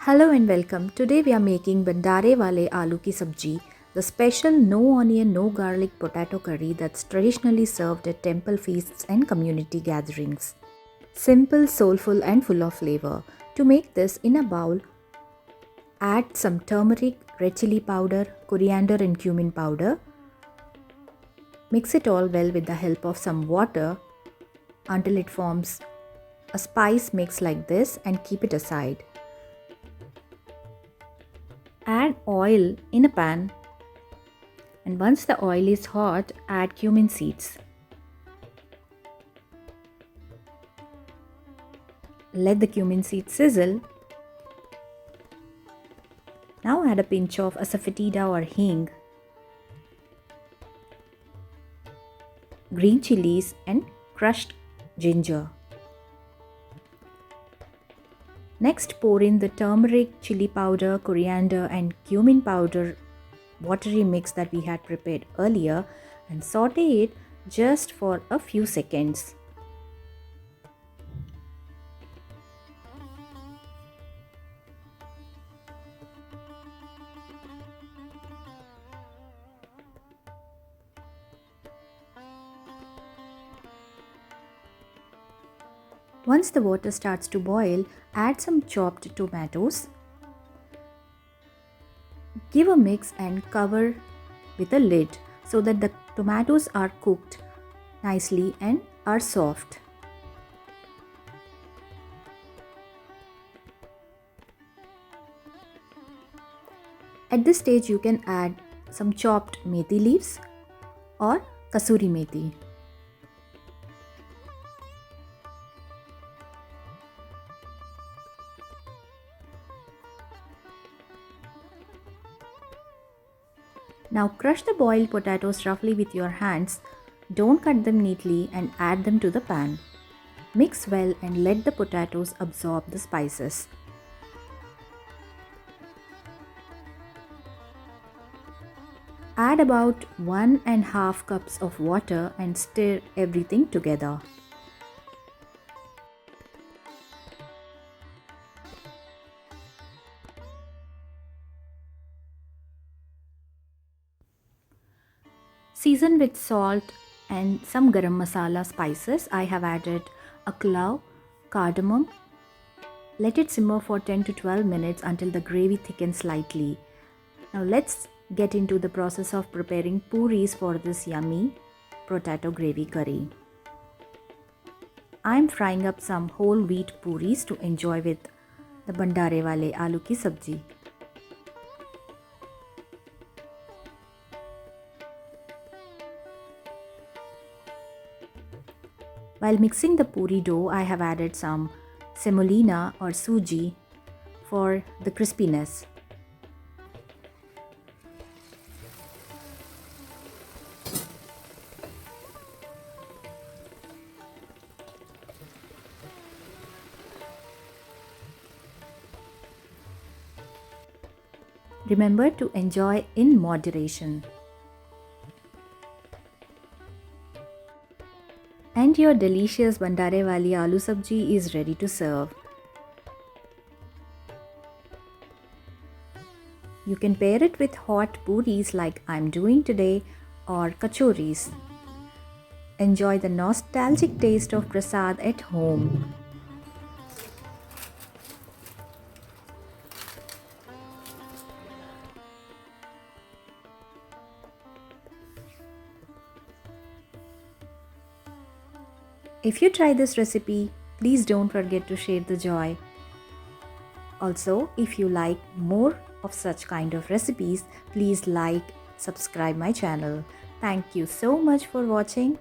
Hello and welcome. Today we are making Bhandare Wale Aloo ki Sabzi, the special no onion, no garlic potato curry that's traditionally served at temple feasts and community gatherings. Simple, soulful and full of flavor. To make this in a bowl, add some turmeric, red chili powder, coriander and cumin powder. Mix it all well with the help of some water until it forms a spice mix like this and keep it aside. Add oil in a pan, and once the oil is hot, add cumin seeds. Let the cumin seeds sizzle. Now add a pinch of Asafoetida or Hing, green chilies and crushed ginger. Next, pour in the turmeric, chili powder, coriander and cumin powder watery mix that we had prepared earlier and saute it just for a few seconds. Once the water starts to boil, add some chopped tomatoes. Give a mix and cover with a lid so that the tomatoes are cooked nicely and are soft. At this stage, you can add some chopped methi leaves or kasuri methi. Now crush the boiled potatoes roughly with your hands. Don't cut them neatly and add them to the pan. Mix well and let the potatoes absorb the spices. Add about 1.5 cups of water and stir everything together. Season with salt and some garam masala spices. I have added a clove, cardamom. Let it simmer for 10 to 12 minutes until the gravy thickens slightly. Now let's get into the process of preparing puris for this yummy potato gravy curry. I am frying up some whole wheat puris to enjoy with the Bhandare Wale Aloo ki Sabzi. While mixing the puri dough, I have added some semolina or suji for the crispiness. Remember to enjoy in moderation. And your delicious Bhandare Wale Aloo Sabzi is ready to serve. You can pair it with hot puris like I'm doing today or kachoris. Enjoy the nostalgic taste of Prasad at home. If you try this recipe, please don't forget to share the joy. Also, if you like more of such kind of recipes, please like, subscribe my channel. Thank you so much for watching.